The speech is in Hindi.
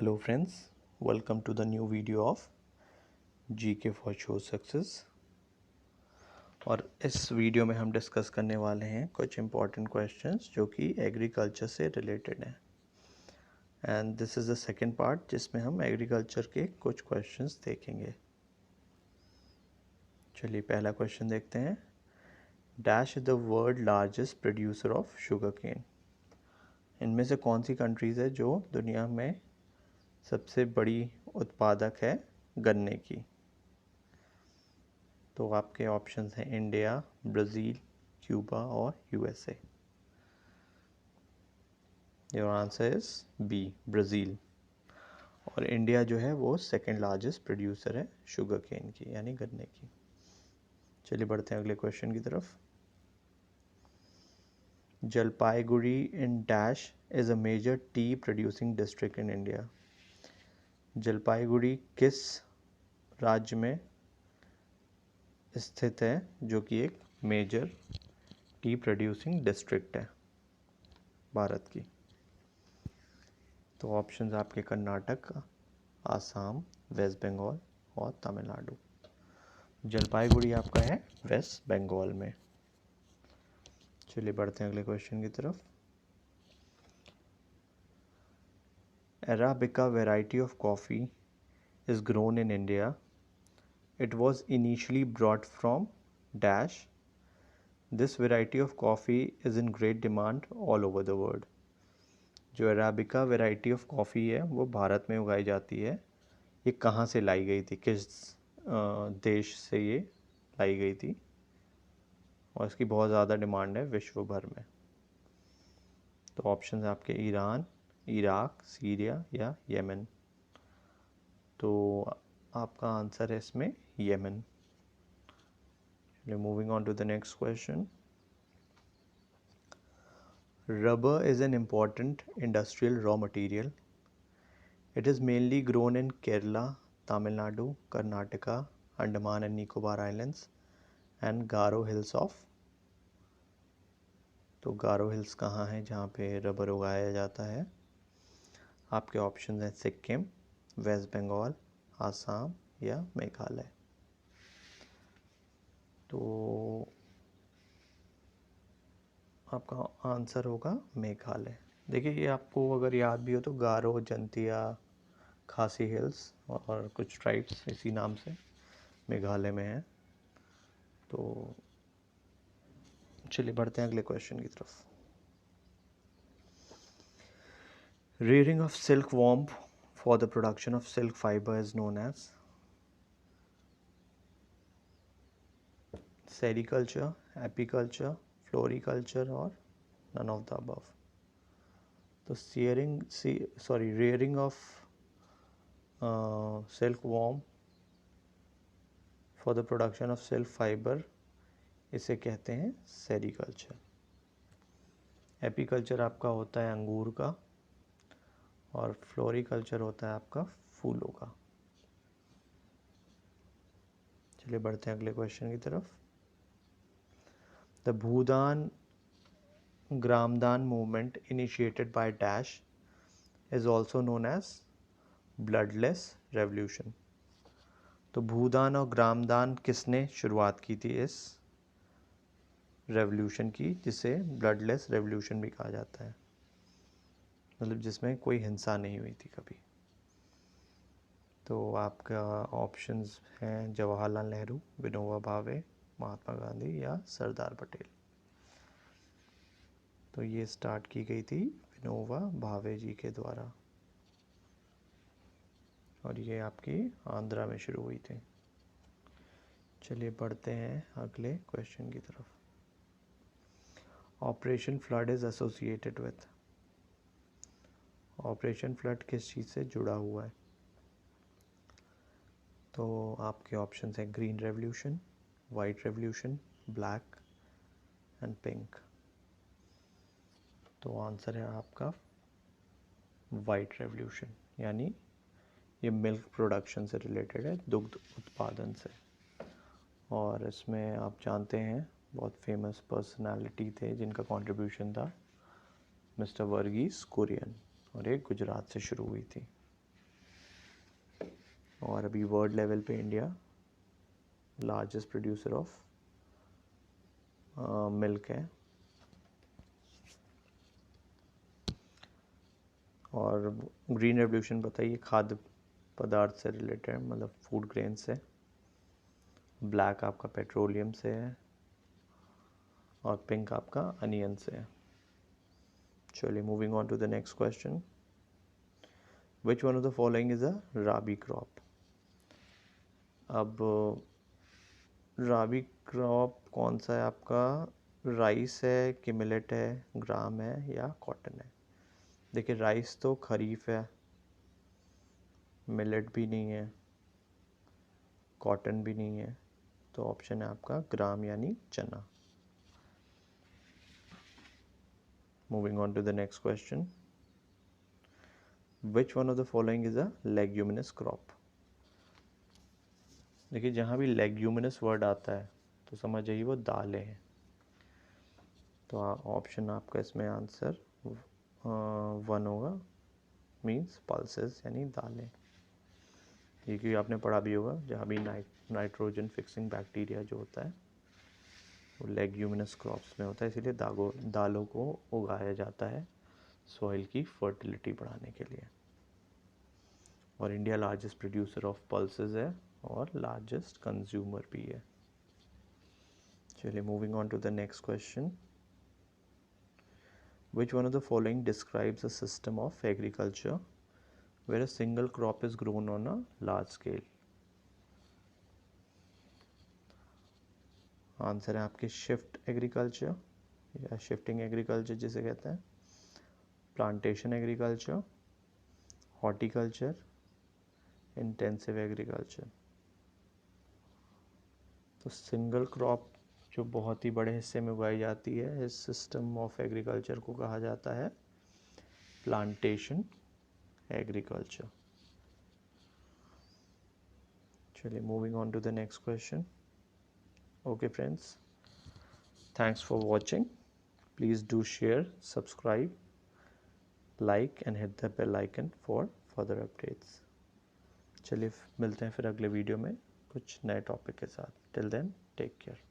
Hello friends, welcome to the new video of GK for Show Success। और इस वीडियो में हम डिस्कस करने वाले हैं कुछ इम्पॉर्टेंट क्वेश्चंस जो कि एग्रीकल्चर से रिलेटेड हैं। And this is the second part जिसमें हम एग्रीकल्चर के कुछ क्वेश्चंस देखेंगे। चलिए पहला क्वेश्चन देखते हैं। Dash is the world largest producer of sugar cane. इनमें से कौन सी कंट्रीज़ है जो दुनिया में सबसे बड़ी उत्पादक है गन्ने की? तो आपके ऑप्शंस हैं इंडिया, ब्राज़ील, क्यूबा और USA. Your answer is B, Brazil. और इंडिया जो है वो सेकंड लार्जेस्ट प्रोड्यूसर है शुगर केन की, यानी गन्ने की। चलिए बढ़ते हैं अगले क्वेश्चन की तरफ। Jalpaiguri in dash is a major tea producing district in India. Jalpaiguri किस राज्य में स्थित है जो कि एक मेजर टी प्रोड्यूसिंग डिस्ट्रिक्ट है भारत की? तो ऑप्शंस आपके कर्नाटक, आसाम, वेस्ट बंगाल और तमिलनाडु। जलपाईगुड़ी आपका है वेस्ट बंगाल में। चलिए बढ़ते हैं अगले क्वेश्चन की तरफ। Arabica variety of coffee is grown in India. It was initially brought from dash. This variety of coffee is in great demand all over the world. जो अराबिका वैरायटी ऑफ कॉफ़ी है वो भारत में उगाई जाती है। ये कहाँ से लाई गई थी, किस देश से ये लाई गई थी, और इसकी बहुत ज़्यादा डिमांड है विश्व भर में? तो ऑप्शन आपके ईरान, इराक, सीरिया या यमन। तो आपका आंसर है इसमें Yemen. Moving on to the next question. Rubber is an important industrial raw material. It is mainly grown in Kerala, Tamil Nadu, Karnataka, Andaman and Nicobar Islands and Garo Hills of. तो गारो हिल्स कहाँ है जहाँ पे रबर उगाया जाता है? आपके ऑप्शन हैं सिक्किम, वेस्ट बंगाल, आसाम या मेघालय। तो आपका आंसर होगा मेघालय। देखिए ये आपको अगर याद भी हो तो गारो, जंतिया, खासी हिल्स और कुछ ट्राइब्स इसी नाम से मेघालय में है। तो चलिए बढ़ते हैं अगले क्वेश्चन की तरफ। Rearing of silkworm for the production of silk fiber is known as sericulture, apiculture, floriculture और none of the above. तो rearing of silkworm for the production of silk fiber इसे कहते हैं सेरिकल्चर। एपीकल्चर आपका होता है अंगूर का और फ्लोरिकल्चर होता है आपका फूलों का। चलिए बढ़ते हैं अगले क्वेश्चन की तरफ। The Bhoodan Gramdan movement initiated by dash is also known as bloodless revolution. तो भूदान और ग्रामदान किसने शुरुआत की थी इस रेवोल्यूशन की, जिसे ब्लडलेस रेवोल्यूशन भी कहा जाता है, मतलब जिसमें कोई हिंसा नहीं हुई थी कभी? तो आपका ऑप्शंस हैं जवाहरलाल नेहरू, विनोबा भावे, महात्मा गांधी या सरदार पटेल। तो ये स्टार्ट की गई थी विनोबा भावे जी के द्वारा और ये आपकी आंध्रा में शुरू हुई थी। चलिए बढ़ते हैं अगले क्वेश्चन की तरफ। Operation flood is associated with. Operation flood किस चीज़ से जुड़ा हुआ है? तो आपके ऑप्शंस हैं green revolution, white revolution, black and pink. तो आंसर है आपका वाइट रेवोल्यूशन, यानी ये मिल्क प्रोडक्शन से रिलेटेड है, दुग्ध उत्पादन से। और इसमें आप जानते हैं बहुत फेमस पर्सनालिटी थे जिनका कंट्रीब्यूशन था मिस्टर वर्गीस कुरियन, और ये गुजरात से शुरू हुई थी। और अभी वर्ल्ड लेवल पे India largest producer of milk है। और ग्रीन रेवोल्यूशन बताइए, खाद्य पदार्थ से रिलेटेड, मतलब फूड ग्रेन से। ब्लैक आपका पेट्रोलियम से है और पिंक आपका अनियन से है। चलिए moving on to the next question. Which one of the following is a rabi crop? अब राबी क्रॉप कौन सा है आपका? राइस है कि मिलेट है, ग्राम है या कॉटन है? देखिए राइस तो खरीफ है, मिलेट भी नहीं है, कॉटन भी नहीं है, तो ऑप्शन है आपका ग्राम यानी चना। Moving on to the next question. Which one of the following is a leguminous crop? देखिए जहाँ भी लेग्यूमिनस वर्ड आता है तो समझ जाइए वो दालें हैं। तो ऑप्शन आपका इसमें आंसर 1 होगा, मीन्स पल्सेस यानी दालें। ये क्योंकि आपने पढ़ा भी होगा, जहाँ भी नाइट्रोजन फिक्सिंग बैक्टीरिया जो होता है वो लेग्यूमिनस क्रॉप्स में होता है, इसीलिए दालों को उगाया जाता है सॉइल की फर्टिलिटी बढ़ाने के लिए। और India largest producer of pulses है और लार्जेस्ट कंज्यूमर भी है। चलिए moving on to the next question. Which one of the following describes a system of agriculture where a single crop is grown on a large scale? Answer है आपके शिफ्ट एग्रीकल्चर या शिफ्टिंग एग्रीकल्चर जिसे कहते हैं, plantation agriculture, horticulture, intensive agriculture. तो सिंगल क्रॉप जो बहुत ही बड़े हिस्से में उगाई जाती है, इस सिस्टम ऑफ एग्रीकल्चर को कहा जाता है प्लांटेशन एग्रीकल्चर। चलिए moving on to the next question. Okay friends, thanks for watching. Please do share, subscribe, like and hit the bell icon for further updates. चलिए मिलते हैं फिर अगले वीडियो में कुछ नए टॉपिक के साथ। Till then, take care.